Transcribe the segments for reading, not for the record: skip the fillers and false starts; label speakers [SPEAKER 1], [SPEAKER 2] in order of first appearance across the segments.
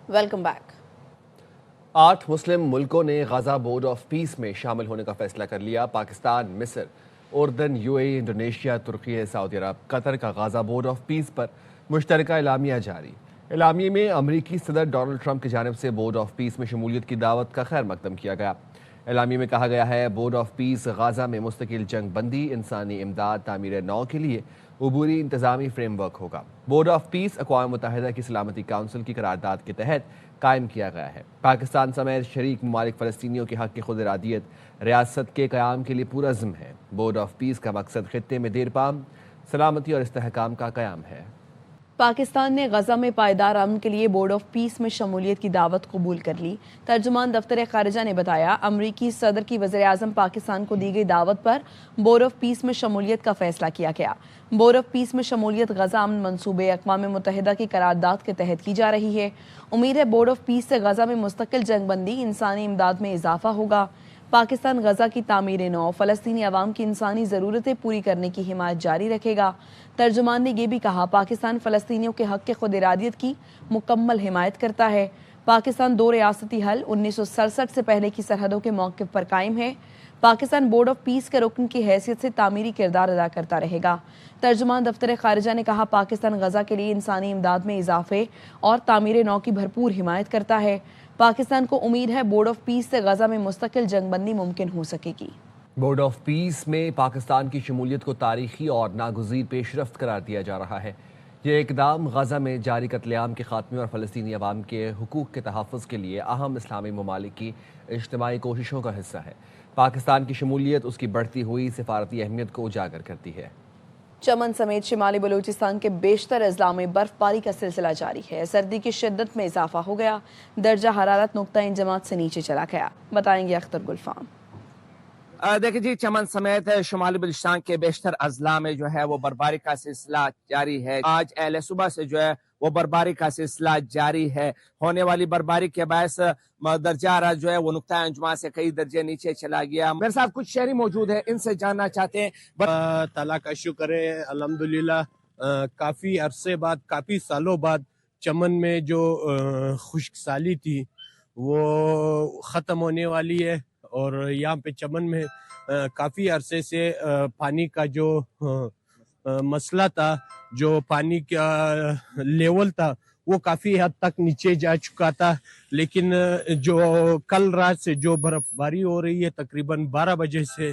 [SPEAKER 1] Welcome back.
[SPEAKER 2] 8 मुस्लिम मुल्कों ने गजा board of peace में शामिल होने का फैसला कर लिया। पाकिस्तान, मिस्र, उर्दन, यूएई, इंडोनेशिया, तुर्की, सऊदी अरब, कतर का गजा बोर्ड ऑफ पीस पर मुश्तरका एलामिया जारी। एलामिया में अमरीकी सदर डोनाल्ड ट्रंप की जानिब से बोर्ड ऑफ पीस में शमूलियत की दावत का खैर मकदम किया गया। एलामिया में कहा गया है, बोर्ड ऑफ पीस गजा में मुस्तकिल जंग बंदी, इंसानी इमदाद, तामीर नौ के लिए अबूरी इंतजामी फ्रेम वर्क होगा। बोर्ड ऑफ पीस अक़वाम मुत्तहिदा की सलामती काउंसिल की करारदाद के तहत कायम किया गया है। पाकिस्तान समेत शरीक ममालिक फ़लस्तीनियों के हक़ की खुद इरादियत रियासत के क़याम के लिए पुरज़्म है। बोर्ड ऑफ पीस का मकसद ख़ित्ते में देरपाम सलामती और इस्तेहकाम का क़याम है।
[SPEAKER 1] पाकिस्तान ने गजा में पायदार अमन के लिए बोर्ड ऑफ पीस में शमूलियत की दावत कबूल कर ली। तर्जुमान दफ्तर खारिजा ने बताया, अमरीकी सदर की वज़ीर आज़म पाकिस्तान को दी गई दावत पर बोर्ड ऑफ पीस में शमूलियत का फैसला किया गया। बोर्ड ऑफ पीस में शमूलियत गजा अमन मनसूबे अक़वाम मुत्तहिदा की करारदाद के तहत की जा रही है। उम्मीद है बोर्ड ऑफ पीस से गजा में मुस्तकिल जंग बंदी, इंसानी इमदाद में इजाफा होगा। पाकिस्तान गजा की तामीर नौ, फ़लस्तीनी अवाम की इंसानी ज़रूरतें पूरी करने की हिमायत जारी रखेगा। तर्जुमान ने यह भी कहा, पाकिस्तान फ़लस्तीनियों के हक़ के खुद इरादियत की मुकम्मल हिमायत करता है। पाकिस्तान दो रियासती हल 1967 से पहले की सरहदों के मौक़िफ़ पर कायम है। पाकिस्तान बोर्ड ऑफ पीस के रुकन की हैसियत से तामीरी किरदार अदा करता रहेगा। तर्जुमान दफ्तर खारिजा ने कहा, पाकिस्तान गजा के लिए इंसानी इमदाद में इजाफे और तामीर नौ की भरपूर हिमायत करता है। पाकिस्तान को उम्मीद है बोर्ड ऑफ पीस से गजा में मुस्तकिल जंगबंदी मुमकिन हो सकेगी।
[SPEAKER 2] बोर्ड ऑफ पीस में पाकिस्तान की शमूलियत को तारीखी और नागुज़ीर पेशरफ्त करार दिया जा रहा है। ये इकदाम गजा में जारी कत्लेआम के खात्मे और फ़लस्तीनी अवाम के हुकूक़ के तहफ़्फ़ुज़ के लिए अहम इस्लामी ममालिक की इज्तिमाई कोशिशों का हिस्सा है। पाकिस्तान की शमूलियत उसकी बढ़ती हुई सिफारती अहमियत को उजागर करती है।
[SPEAKER 1] चमन समेत शिमाली बलूचिस्तान के बेशतर अजला में बर्फबारी का सिलसिला जारी है। सर्दी की शिद्दत में इजाफा हो गया। दर्जा हरारत नुक्ता इंजमात से नीचे चला गया। बताएंगे अख्तर गुलफाम।
[SPEAKER 3] देखिए जी, चमन समेत शुमाली बलूचिस्तान के बेशतर अजला में जो है वो बर्फबारी का सिलसिला जारी है। आज अहले सुबह से जो है वो बर्फबारी का सिलसिला जारी है। होने वाली बर्फबारी के बायस दर्जा हरारत जो है वो नुक्ता अंजुमा से कई दर्जे नीचे चला गया। मेरे साथ कुछ शहरी मौजूद है, इनसे जानना चाहते हैं।
[SPEAKER 4] ताला का शुक्र है, अल्हम्दुलिल्लाह काफ़ी अरसे बाद, काफ़ी सालों बाद चमन में जो खुश्क साली थी वो ख़त्म होने वाली है। और यहाँ पे चमन में काफ़ी अरसे से पानी का जो मसला था, जो पानी का लेवल था वो काफ़ी हद तक नीचे जा चुका था। लेकिन जो कल रात से जो बर्फबारी हो रही है, तकरीबन 12 बजे से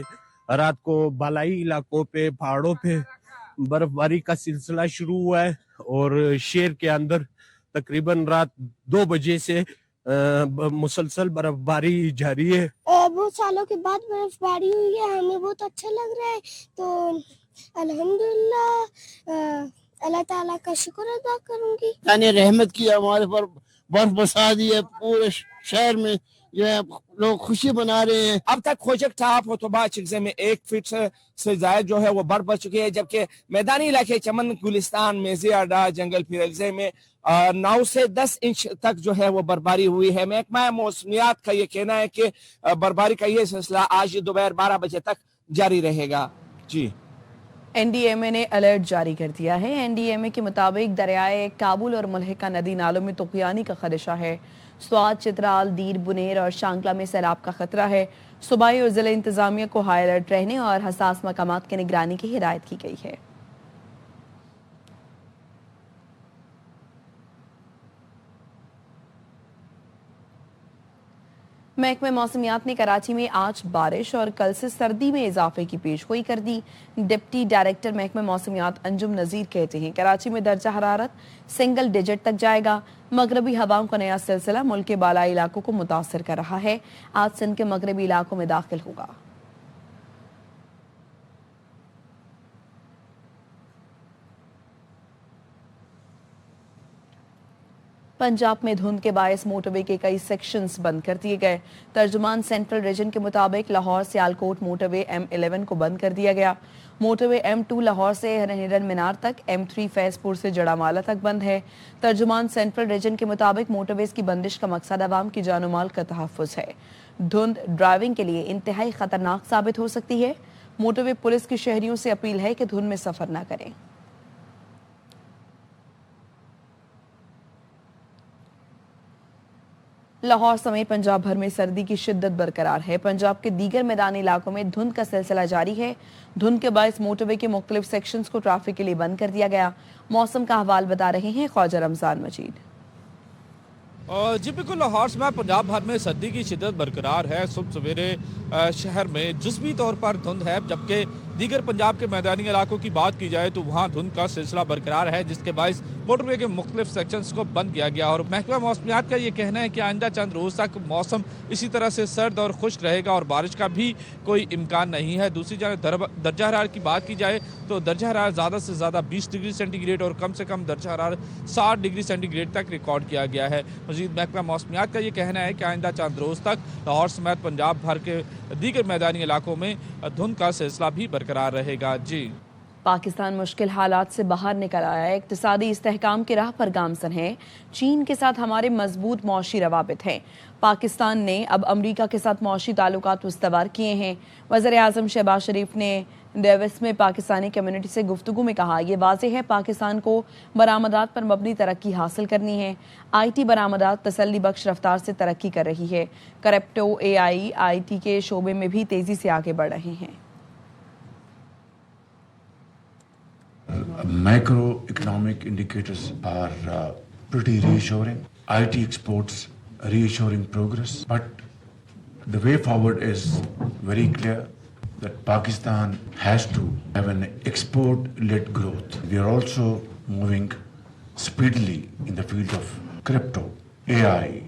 [SPEAKER 4] रात को बालाई इलाकों पे, पहाड़ों पे बर्फबारी का सिलसिला शुरू हुआ है। और शहर के अंदर तकरीबन रात 2 बजे से मुसलसल बर्फबारी जारी है।
[SPEAKER 5] बहुत सालों के बाद बर्फबारी हुई है, हमें बहुत अच्छा लग रहा है। तो अल्हम्दुलिल्लाह अल्लाह ताला का शुक्र अदा करूंगी।
[SPEAKER 6] यानी रहमत की हमारे पर बर्फ बरसा दी है, पूरे शहर में जो है लोग खुशी मना रहे हैं।
[SPEAKER 3] अब तक खोजक टाप होतोबा चिगज़े में 1 फीट से ज्यादा जो है वो बर्फ बच चुकी है, जबकि मैदानी इलाके चमन, गुलिस्तान, मेज़े अड्डा, जंगल फिरलजे में 9 से 10 इंच तक जो है वो बर्फबारी हुई है। महकमा मौसमियात का ये कहना है कि बर्फबारी का ये सिलसिला आज दोपहर 12 बजे तक जारी रहेगा। जी,
[SPEAKER 1] एनडीएमए ने अलर्ट जारी कर दिया है। एनडीएमए के मुताबिक दरियाए काबुल और मुल्हिका नदी नालों में तुग़यानी का खदशा है। स्वात, चित्राल, दीर, बुनेर और शांकला में सैलाब का खतरा है। सूबाई और जिला इंतजामिया को हाई अलर्ट रहने और हसास मकामात की निगरानी की हिदायत की गई है। महकमे मौसमियात ने कराची में आज बारिश और कल से सर्दी में इजाफे की पेशगोई कर दी। डिप्टी डायरेक्टर महकमे मौसमियात अंजुम नज़ीर कहते हैं, कराची में दर्जा हरारत सिंगल डिजिट तक जाएगा। मगरबी हवाओं का नया सिलसिला मुल्क के बालाई इलाकों को मुतासर कर रहा है। आज सिंध के मगरबी इलाकों में दाखिल होगा। पंजाब में धुंध के बायस मोटरवे के कई सेक्शंस बंद कर दिए गए। तर्जुमान सेंट्रल रीजन के मुताबिक लाहौर सियालकोट मोटरवे M11 को बंद कर दिया गया। मोटरवे M2 लाहौर से हिरन मीनार तक, M3 फैजपुर से जड़ामाला तक बंद है। तर्जुमान सेंट्रल रीजन के मुताबिक मोटरवेज की बंदिश का मकसद आवाम की जानो माल का तहफ़्फ़ुज़ है। धुंध ड्राइविंग के लिए इंतहाई खतरनाक साबित हो सकती है। मोटरवे पुलिस की शहरियों से अपील है कि धुंध में सफ़र न करें। लाहौर समेत पंजाब भर में सर्दी की शिद्दत बरकरार है। पंजाब के दीगर मैदानी इलाकों में धुंध का सिलसिला जारी है। धुंध के बायस मोटरवे के मुख्तलिफ सेक्शंस को ट्रैफिक के लिए बंद कर दिया गया। मौसम का हवाल बता रहे हैं ख्वाजा रमजान मजीद।
[SPEAKER 7] जी बिल्कुल, लाहौर समेत पंजाब भर में सर्दी की शिद्दत बरकरार है। सुबह सवेरे शहर में जुज़वी तौर पर धुंध है, जबकि दीगर पंजाब के मैदानी इलाकों की बात की जाए तो वहाँ धुंध का सिलसिला बरकरार है, जिसके बायस मोटरवे के मुख्तलिफ सेक्शंस को बंद किया गया। और महकमा मौसमियात का ये कहना है कि आइंदा चंद रोज़ तक मौसम इसी तरह से सर्द और खुश्क रहेगा और बारिश का भी कोई इम्कान नहीं है। दूसरी जानब दर्जा हरारत की बात की जाए तो दर्जा हरारत ज़्यादा से ज़्यादा 20 डिग्री सेंटीग्रेड और कम से कम दर्जा हरारत 60 डिग्री सेंटीग्रेड तक रिकॉर्ड किया गया है। मज़ीद महकमा मौसमियात का ये कहना है कि आइंदा चंद रोज़ तक लाहौर समेत पंजाब भर के दीगर मैदानी इलाकों में धुंध का सिलसिला भी बरकरार रहेगा। जी,
[SPEAKER 1] पाकिस्तान मुश्किल हालात से बाहर निकल आया है। इक्तिसादी इस्तेहकाम के राह पर गामजन है। चीन के साथ हमारे मजबूत मौशी रवाबित हैं। पाकिस्तान ने अब अमरीका के साथ मौशी ताल्लुकात उस्तवार किए हैं। वज़ीर-ए-आज़म शहबाज शरीफ ने डेविस में पाकिस्तानी कम्युनिटी से गुफ्तगू में कहा, ये वाज़ेह है पाकिस्तान को बरामदात पर मबनी तरक्की हासिल करनी है। IT बरामदात तसल्ली बख्श रफ्तार से तरक्की कर रही है। क्रिप्टो, AI, IT के शोबे में भी तेज़ी से आगे बढ़ रहे हैं।
[SPEAKER 8] Macroeconomic indicators are pretty reassuring. IT exports reassuring progress, but the way forward is very clear that Pakistan has to have an export-led growth. We are also moving speedily in the field of crypto, AI,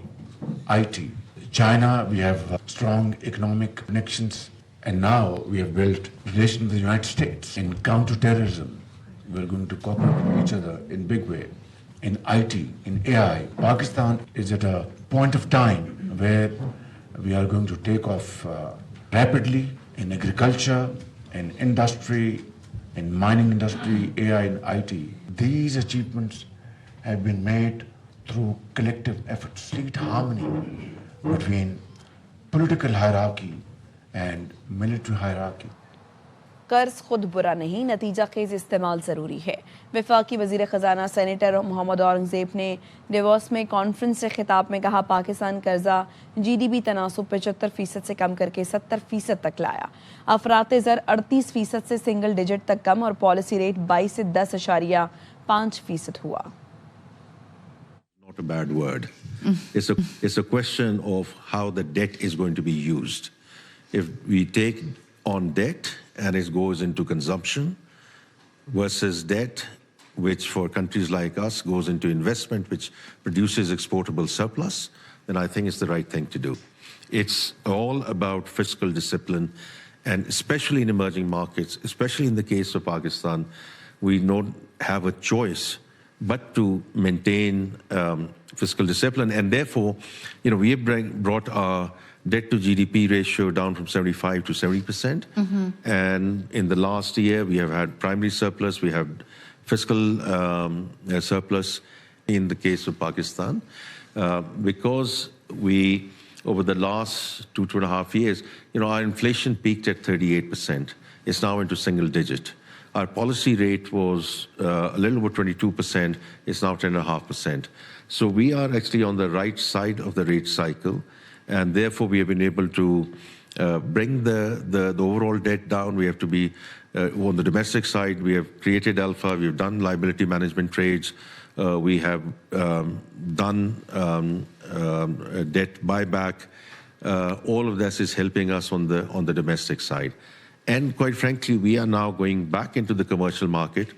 [SPEAKER 8] IT. China, we have strong economic connections, and now we have built relations with the United States. In counterterrorism, we are going to cooperate with each other in big way. In IT, in AI, Pakistan is at a point of time where we are going to take off rapidly in agriculture, in industry, in mining industry, AI and IT. These achievements have been made through collective efforts. Complete harmony between political hierarchy and military hierarchy.
[SPEAKER 1] कर्ज खुद बुरा नहीं, नतीजा खेज इस्तेमाल ज़रूरी है। वफाकी वज़ीर ख़जाना सेनेटर मोहम्मद औरंगज़ेब ने डेवोस में कॉन्फ्रेंस से खिताब में कहा, पाकिस्तान कर्जा GDP तनासुब 75% से कम करके 70% तक लाया। अफराते ज़र 38% से सिंगल डिजिट तक कम और पॉलिसी रेट 22 से 10.5% हुआ।
[SPEAKER 9] Not a bad word. It's a question of how the debt is going to be used. If we take on debt and it goes into consumption versus debt, which for countries like us goes into investment, which produces exportable surplus, then I think it's the right thing to do. It's all about fiscal discipline, and especially in emerging markets, especially in the case of Pakistan, we don't have a choice but to maintain fiscal discipline, and therefore, we have brought our debt to GDP ratio down from 75 to 70%. And in the last year, we have had primary surplus, we have fiscal surplus in the case of Pakistan. Because we, over the last 2.5 years, our inflation peaked at 38%. It's now into single digit. Our policy rate was a little over 22%. It's now 10.5%. So we are actually on the right side of the rate cycle. And therefore, we have been able to bring the overall debt down. We have to be, on the domestic side, we have created alpha, we have done liability management trades, we have done debt buyback. All of this is helping us on the domestic side. And quite frankly, we are now going back into the commercial market.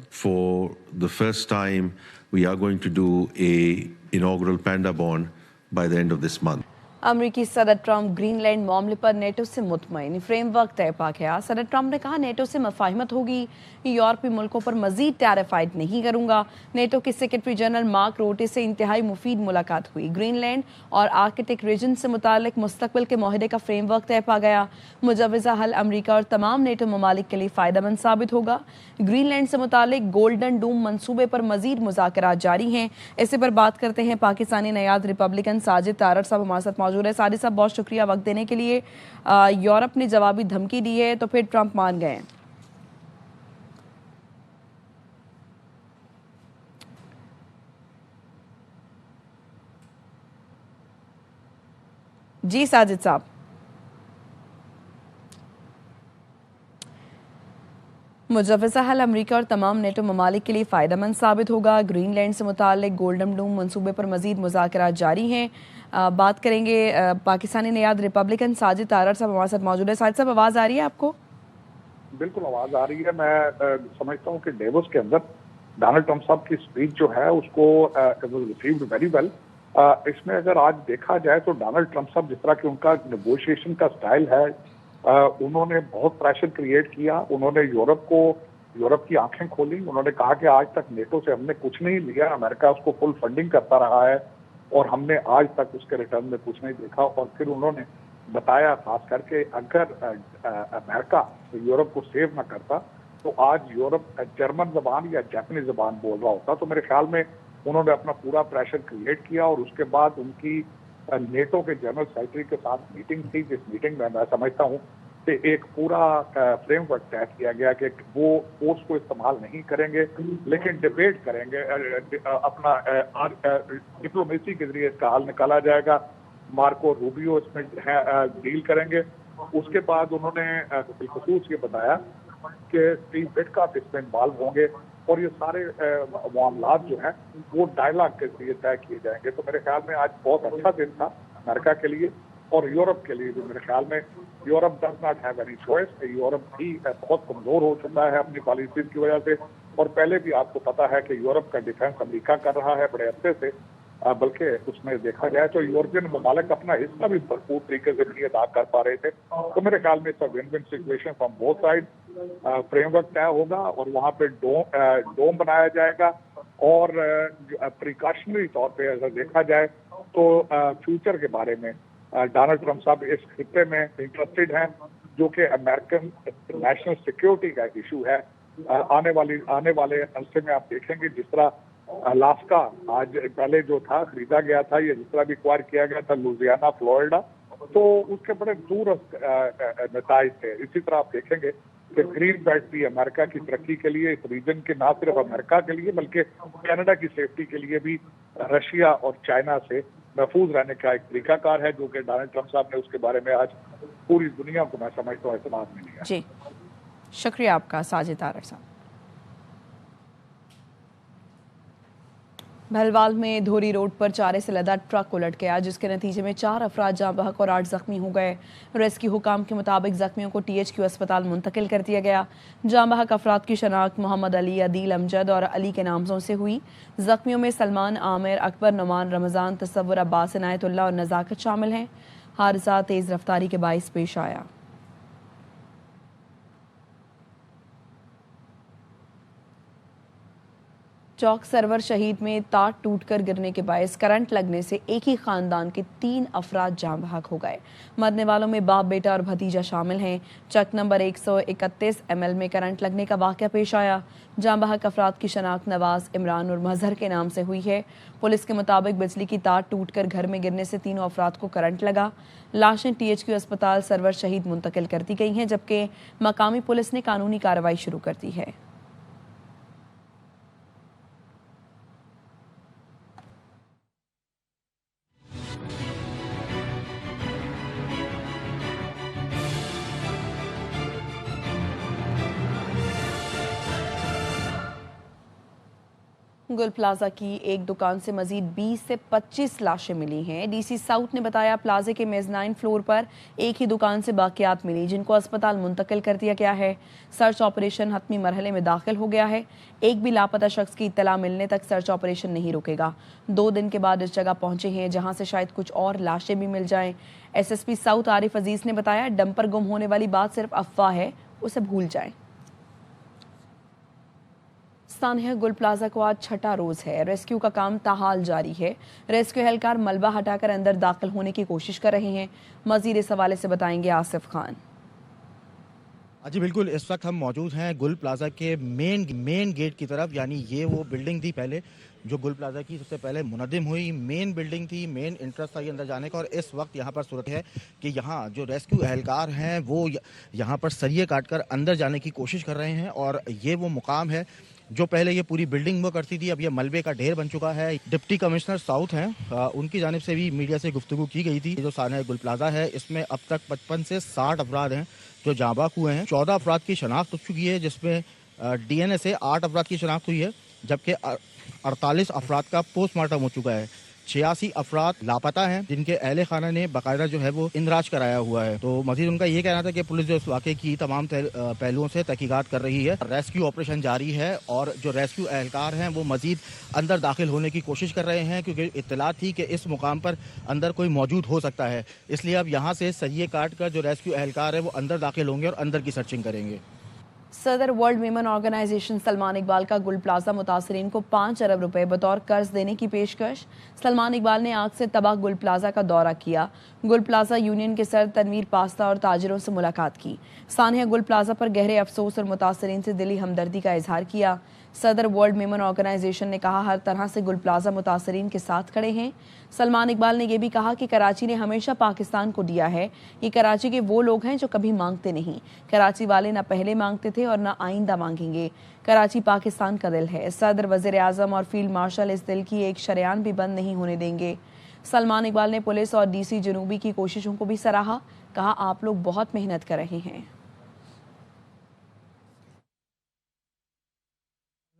[SPEAKER 9] For the first time, we are going to do an inaugural Panda bond by the end of this month.
[SPEAKER 1] अमरीकी सदर Trump Greenland मामले पर NATO से मुतमईन, framework तय पा गया। सदर Trump ने कहा, नेटो से मफाहिमत होगी, यूरोपीय मुल्कों पर मजीद टैरिफ आयद नहीं करूंगा। नेटो के सेक्रेटरी जनरल मार्क रोटे से इंतहाई मुफीद मुलाकात हुई। ग्रीनलैंड और आर्कटिक रीजन से मुतालिक मुस्तकबिल के माहदे का फ्रेमवर्क तय पा गया। मुजवजा हल अमरीका और तमाम नेटो ममालिक के लिए फ़ायदेमंद साबित होगा। ग्रीनलैंड से मुतालिक गोल्डन डूम मनसूबे पर मजीद मुज़ाकरात जारी हैं। इसी पर बात करते हैं पाकिस्तानी नयाद रिपब्लिकन साजिद तारड़ साहब हमारे साथ मौजूद है। साजिद साहब, बहुत शुक्रिया वक्त देने के लिए। यूरोप ने जवाबी धमकी दी है तो फिर ट्रंप मान गए। जी साजिद साहब, मुजव्वज़ हल अमरीका और तमाम नेटो ममालिक के लिए फ़ायदेमंद साबित होगा। ग्रीनलैंड से मुताल्लिक गोल्डन डूम मनसूबे पर मज़ीद मुज़ाकरात जारी हैं। बात करेंगे पाकिस्तानी नियाद रिपब्लिकन साजिद तारड़ साहब हमारे साथ मौजूद है। साजिद साहब, आवाज़ आ रही है आपको?
[SPEAKER 10] बिल्कुल आवाज़ आ रही है। मैं समझता हूँ कि डेवोस के अंदर डोनाल्ड ट्रंप साहब की स्पीच जो है उसको रिसीव्ड वेरी वेल। इसमें अगर आज देखा जाए तो डोनाल्ड ट्रंप साहब जिस तरह की उनका नेगोशिएशन का स्टाइल है, उन्होंने बहुत प्रेशर क्रिएट किया। उन्होंने यूरोप की आंखें खोली। उन्होंने कहा कि आज तक नेटो से हमने कुछ नहीं लिया, अमेरिका उसको फुल फंडिंग करता रहा है और हमने आज तक उसके रिटर्न में कुछ नहीं देखा। और फिर उन्होंने बताया खास करके अगर अमेरिका यूरोप को सेव न करता तो आज यूरोप जर्मन जबान या जापानी जबान बोल रहा होता। तो मेरे ख्याल में उन्होंने अपना पूरा प्रेशर क्रिएट किया और उसके बाद उनकी नेटो के जनरल सेक्रेटरी के साथ मीटिंग थी, जिस मीटिंग में मैं समझता हूँ कि एक पूरा फ्रेमवर्क तय किया गया कि वो फोर्स को इस्तेमाल नहीं करेंगे लेकिन डिबेट करेंगे, अपना डिप्लोमेसी के जरिए इसका हल निकाला जाएगा। मार्को रूबियो इसमें डील करेंगे। उसके बाद उन्होंने बिलखसूस ये बताया कि स्टीव विटकॉफ इसमें इन्वॉल्व होंगे और ये सारे मामलात जो हैं वो डायलॉग के जरिए तय किए जाएंगे। तो मेरे ख्याल में आज बहुत अच्छा दिन था अमेरिका के लिए और यूरोप के लिए भी। मेरे ख्याल में Europe does not have any choice. Europe भी बहुत कमजोर हो चुका है अपनी पॉलिसीज की वजह से और पहले भी आपको पता है कि यूरोप का डिफेंस अमेरिका कर रहा है बड़े अरसे से, बल्कि उसमें देखा जाए तो यूरोपियन ममालिक अपना हिस्सा भी भरपूर तरीके से नहीं अदा कर पा रहे थे। तो मेरे ख्याल में it's win win situation from both side. Framework तय होगा और वहाँ पे डोम बनाया जाएगा और प्रिकॉशनरी तौर पे अगर देखा जाए तो फ्यूचर के बारे में डोनाल्ड ट्रंप साहब इस खित्ते में इंटरेस्टेड हैं, जो कि अमेरिकन नेशनल सिक्योरिटी का इशू है। आने वाले अरसे में आप देखेंगे जिस तरह अलास्का आज पहले जो था खरीदा गया था, ये जिस तरह भी एक्वायर किया गया था लुजियाना फ्लोरिडा, तो उसके बड़े दूर नताइज थे। इसी तरह आप देखेंगे कि ग्रीन बेल्ट भी अमेरिका की तरक्की के लिए, इस रीजन के ना सिर्फ अमेरिका के लिए बल्कि कनाडा की सेफ्टी के लिए भी रशिया और चाइना से महफूज रहने का एक तरीकाकार है, जो कि डोनाल्ड ट्रंप साहब ने उसके बारे में आज पूरी दुनिया को मैं समझता हूँ एतमाद में लिया।
[SPEAKER 1] जी शुक्रिया आपका साजिद तारड़ साहब। भलवाल में धोरी रोड पर चारे से लदा ट्रक उलट गया, जिसके नतीजे में 4 अफराद जाँ बहक और 8 जख्मी हो गए। रेस्क्यू हुकाम के मुताबिक जख्मियों को THQ अस्पताल मुंतकिल कर दिया गया। जाँ बहक अफराद की शनाख्त मोहम्मद अली, अदील, अमजद और अली के नामों से हुई। जख्मियों में सलमान, आमिर, अकबर, नुमान, रमज़ान, तसव्वुर, अब्बास, इनायतुल्लाह और नज़ाकत शामिल हैं। हादसा तेज़ रफ्तारी के बाइस पेश आया। चौक सरवर शहीद में तार टूटकर गिरने के बायस करंट लगने से एक ही खानदान के 3 अफराद जाँ बहक हो गए। मरने वालों में बाप, बेटा और भतीजा शामिल हैं। चक नंबर 131 ML में करंट लगने का वाक़या पेश आया। जाँ बहक अफराद की शनाख्त नवाज, इमरान और मजहर के नाम से हुई है। पुलिस के मुताबिक बिजली की तार टूटकर घर में गिरने से तीनों अफराद को करंट लगा। लाशें THQ अस्पताल सरवर शहीद मुंतकिल कर दी गई हैं, जबकि मकामी पुलिस ने कानूनी कार्रवाई शुरू कर दी है। गुल प्लाजा की एक दुकान से मजीद 20 से 25 लाशें मिली हैं। DC साउथ ने बताया प्लाजे के मेजनाइन फ्लोर पर एक ही दुकान से बाकियात मिली, जिनको अस्पताल मुंतकिल कर दिया गया है। सर्च ऑपरेशन हतमी मरहले में दाखिल हो गया है। एक भी लापता शख्स की इत्तला मिलने तक सर्च ऑपरेशन नहीं रुकेगा। 2 दिन के बाद इस जगह पहुंचे हैं जहां से शायद कुछ और लाशें भी मिल जाएं। SSP साउथ आरिफ अजीज ने बताया डंपर गुम होने वाली बात सिर्फ अफवाह है, उसे भूल जाएं। सानिया गुल प्लाजा को आज 6ठा रोज है। रेस्क्यू का काम ताहाल जारी है। रेस्क्यू एहलकार मलबा हटाकर अंदर दाखिल होने की कोशिश कर रहे हैं। मजीद इस हवाले से बताएंगे आसिफ खान।
[SPEAKER 11] जी बिल्कुल, इस वक्त हम मौजूद हैं गुल प्लाजा के मेन गेट की तरफ। यानी ये वो बिल्डिंग थी पहले जो गुल प्लाजा की सबसे पहले मुनद्दिम हुई मेन बिल्डिंग थी, मेन इंटरेस्ट था ये अंदर जाने का। और इस वक्त यहाँ पर सूरत है कि यहाँ जो रेस्क्यू एहलकार हैं वो यहाँ पर सरिये काटकर अंदर जाने की कोशिश कर रहे हैं। और ये वो मुकाम है जो पहले ये पूरी बिल्डिंग हुआ करती थी, अब ये मलबे का ढेर बन चुका है। डिप्टी कमिश्नर साउथ हैं, उनकी जानिब से भी मीडिया से गुफ्तगू की गई थी। जो सानिया गुल प्लाजा है, इसमें अब तक 55 से 60 अफराद हैं जो जाँ बाक हुए हैं। 14 अफराद की शनाख्त हो चुकी है, जिसमें DNA से 8 अफराद की शनाख्त हुई है, जबकि 48 अफराद का पोस्टमार्टम हो चुका है। 86 अफराद लापता हैं, जिनके अहले खाना ने बाकायदा जो है वो इंदराज कराया हुआ है। तो मजीद उनका ये कहना था कि पुलिस जो इस वाक़े की तमाम पहलुओं से तहकीकात कर रही है। रेस्क्यू ऑपरेशन जारी है और जो रेस्क्यू एहलकार हैं वो मजीद अंदर दाखिल होने की कोशिश कर रहे हैं, क्योंकि इत्तला थी कि इस मुकाम पर अंदर कोई मौजूद हो सकता है। इसलिए अब यहाँ से सरिये काट कर जो रेस्क्यू एहलकार है वो अंदर दाखिल होंगे और अंदर की सर्चिंग करेंगे।
[SPEAKER 1] सदर World Women Organisation Salman Iqbal का गुल प्लाजा मुतासरीन को 5 अरब रुपए बतौर कर्ज देने की पेशकश। सलमान इकबाल ने आग से तबाह गुल प्लाजा का दौरा किया। गुल प्लाजा यूनियन के सर तनवीर पास्ता और ताजिरों से मुलाकात की। सानिया गुल प्लाजा पर गहरे अफसोस और मुतासरीन से दिली हमदर्दी का इजहार किया। सदर वर्ल्ड विमेन ऑर्गेनाइजेशन ने कहा, हर तरह से गुल प्लाजा मुतासरीन के साथ खड़े हैं। सलमान इकबाल ने यह भी कहा कि कराची ने हमेशा पाकिस्तान को दिया है। ये कराची के वो लोग हैं जो कभी मांगते नहीं। कराची वाले ना पहले मांगते थे और ना आइंदा मांगेंगे। कराची पाकिस्तान का दिल है। सदर, वज़ीर आज़म और फील्ड मार्शल इस दिल की एक शरेआन भी बंद नहीं होने देंगे। सलमान इकबाल ने पुलिस और DC जनूबी की कोशिशों को भी सराहा। कहा, आप लोग बहुत मेहनत कर रहे हैं।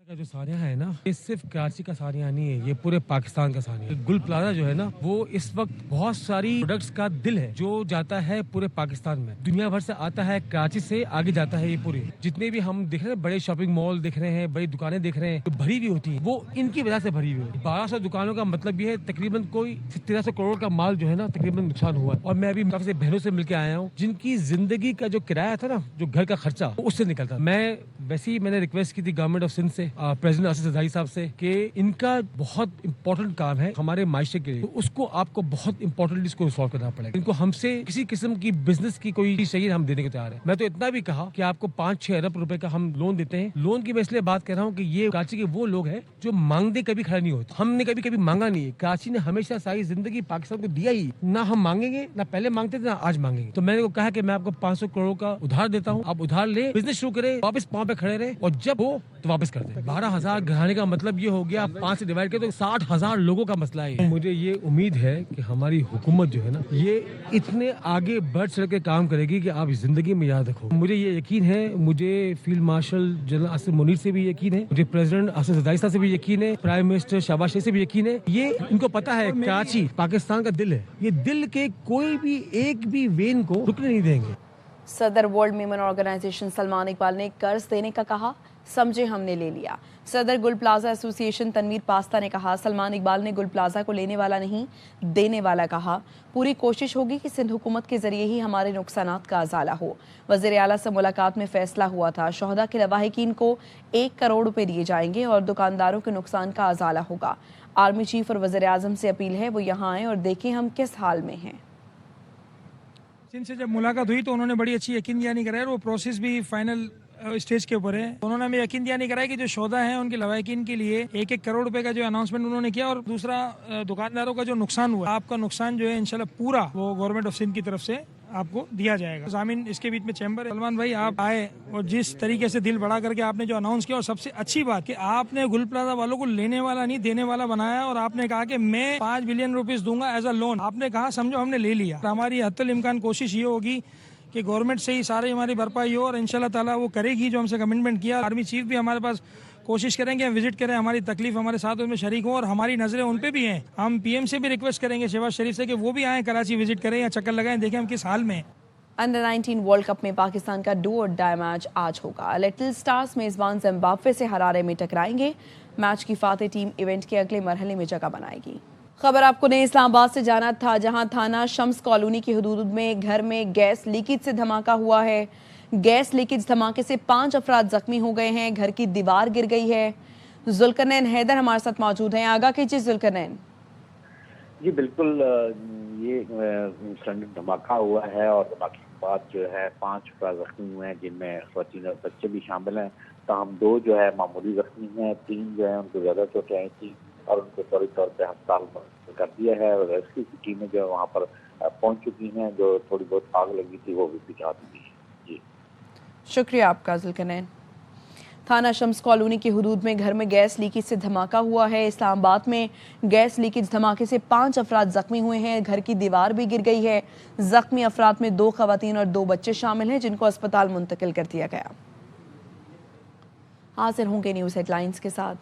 [SPEAKER 12] का जो सानिया है ना, ये सिर्फ कराची का सानिया नहीं है, ये पूरे पाकिस्तान का सानिया है। गुल प्लाजा जो है ना, वो इस वक्त बहुत सारी प्रोडक्ट्स का दिल है जो जाता है पूरे पाकिस्तान में। दुनिया भर से आता है, कराची से आगे जाता है। ये पूरी जितने भी हम देख रहे हैं, बड़े शॉपिंग मॉल देख रहे हैं, बड़ी दुकानें देख रहे हैं, तो भरी हुई होती है, वो इनकी वजह से भरी हुई है। 1200 दुकानों का मतलब ये है तकरीबन कोई 1300 करोड़ का माल जो है ना तकरीबन नुकसान हुआ है। और मैं अभी काफी बहनों से मिलकर आया हूँ जिनकी जिंदगी का जो किराया था ना, जो घर का खर्चा, उससे निकलता। मैं वैसे ही मैंने रिक्वेस्ट की थी गवर्नमेंट ऑफ सिंध से, प्रेसिडेंट आसिफ जरदारी साहब से, कि इनका बहुत इंपॉर्टेंट काम है हमारे मायशे के लिए, तो उसको आपको बहुत इंपॉर्टेंटली इसको सॉल्व करना पड़ेगा। इनको हमसे किसी किस्म की बिजनेस की कोई चीज चाहिए, हम देने को तैयार है। मैं तो इतना भी कहा कि आपको 5-6 अरब रुपए का हम लोन देते हैं। लोन की मैं इसलिए बात कर रहा हूँ कि ये कराची के वो लोग हैं जो मांगते कभी खड़ा नहीं होते। हमने कभी कभी मांगा नहीं है। कराची ने हमेशा सारी जिंदगी पाकिस्तान को दिया ही, ना हम मांगेंगे, ना पहले मांगते थे, ना आज मांगेंगे। तो मैंने कहा कि मैं आपको 500 करोड़ का उधार देता हूँ, आप उधार ले, बिजनेस शुरू करें, वापस पाँव पे खड़े रहे, और जब हो तो वापस कर दे। 12,000 घराने का मतलब ये हो गया, 5 से डिवाइड करें तो 60,000 लोगों का मसला है। मुझे ये उम्मीद है कि हमारी हुकूमत जो है ना, ये इतने आगे बढ़ चढ़ के काम करेगी कि आप जिंदगी में याद रखो। मुझे ये यकीन है, मुझे field marshal general Asif Munir से भी यकीन है, मुझे प्रेसिडेंट आसिफ जरदारी साहब से भी यकीन है, प्राइम मिनिस्टर शहबाज शरीफ से भी यकीन है। ये इनको पता है कराची पाकिस्तान का दिल है, ये दिल के कोई भी एक भी वेन को रुकने नहीं देंगे।
[SPEAKER 1] सदर World Women Organisation Salman Iqbal ने कर्ज देने का कहा, समझे हमने ले लिया। सदर गुल प्लाजा एसोसिएशन तनवीर पास्ता ने कहा, सलमान इकबाल ने गुल प्लाजा को लेने वाला नहीं, देने वाला कहा। पूरी कोशिश होगी कि सिंध हुकूमत के जरिए ही हमारे नुकसानात का अजाला हो। वज़ीर आला से मुलाकात में फैसला हुआ था, शोहदा के लवाहिकीन को 1 करोड़ रुपए दिए जाएंगे और दुकानदारों के नुकसान का अजाला होगा। आर्मी चीफ और वज़ीर आज़म से अपील है वो यहाँ आएँ और देखें हम किस हाल में हैं।
[SPEAKER 13] सिंध से जब मुलाकात हुई तो उन्होंने बड़ी अच्छी यकीन दहानी कराया, और वो प्रोसेस भी फाइनल स्टेज के ऊपर है। उन्होंने हमें यकीन दहानी कराया कि जो शोधा है उनके लवाहिकीन के लिए 1-1 करोड़ रुपए का जो अनाउंसमेंट उन्होंने किया, और दूसरा दुकानदारों का जो नुकसान हुआ, आपका नुकसान जो है इंशाल्लाह पूरा वो गवर्नमेंट ऑफ सिंध की तरफ से आपको दिया जाएगा। जामिन इसके बीच में चैम्बर है। सलमान भाई आप आए और जिस तरीके से दिल बढ़ा करके आपने जो अनाउंस किया, और सबसे अच्छी बात कि आपने गुल प्लाजा वालों को लेने वाला नहीं देने वाला बनाया, और आपने कहा कि मैं 5 बिलियन रुपीस दूंगा एज अ लोन। आपने कहा समझो हमने ले लिया। हमारी हत्तुल इम्कान कोशिश ये होगी कि गवर्नमेंट से ही सारी हमारी भरपाई हो, और इंशाल्लाह ताला वो करेगी जो हमसे कमिटमेंट किया। आर्मी चीफ भी हमारे पास कोशिश करेंगे, हम विजिट करें, हमारी तकलीफ हमारे साथ उसमें शरीक हो, और हमारी नजरें उन पे भी हैं। हम PM से भी रिक्वेस्ट करेंगे शहबाज शरीफ से कि वो भी आए, कराची विजिट करें या चक्कर लगाएं, देखें हम किस हाल में।
[SPEAKER 1] अंडर 19 वर्ल्ड कप में पाकिस्तान का डू और डाई मैच आज होगा। लिटिल स्टार्स मेजबान जिम्बाब्वे से हरारे में टकराएंगे। मैच की फातेह टीम इवेंट के अगले मरहले में जगह बनाएगी। खबर आपको ने इस्लामाबाद से जाना था, जहां थाना शम्स कॉलोनी की हुदूद में घर में गैस लीकेज से धमाका हुआ है। गैस लीकेज धमाके से 5 अफराद जख्मी हो गए हैं। घर की दीवार गिर गई है। जुल्करनैन हैदर हमारे साथ मौजूद हैं। आगा कीजिए जुल्करनैन।
[SPEAKER 14] जी बिल्कुल, ये सिलेंडर धमाका हुआ है, और धमाके के बाद जो है 5 अफराद जख्मी हुए हैं, जिनमें ख़वातीन और बच्चे भी शामिल हैं। ताहम 2 जो है मामूली जख्मी हैं, 3 जो है उनको ज़्यादा चोटें आई थी और उनको फौरी तौर पर अस्पताल में कर दिया है, और रेस्क्यू की टीमें जो वहाँ पर पहुँच चुकी हैं। जो थोड़ी बहुत आग लगी थी वो भी बुझा दी है। जी
[SPEAKER 1] शुक्रिया आपका जुल्करनैन। थाना शम्स कॉलोनी की हुदूद में घर में गैस लीकेज से धमाका हुआ है। इस्लामाबाद में गैस लीकेज धमाके से 5 अफराद जख्मी हुए हैं। घर की दीवार भी गिर गई है। जख्मी अफराद में 2 खवातीन और 2 बच्चे शामिल हैं, जिनको अस्पताल मुंतकिल कर दिया गया। हाजिर होंगे न्यूज़ हेडलाइंस के साथ।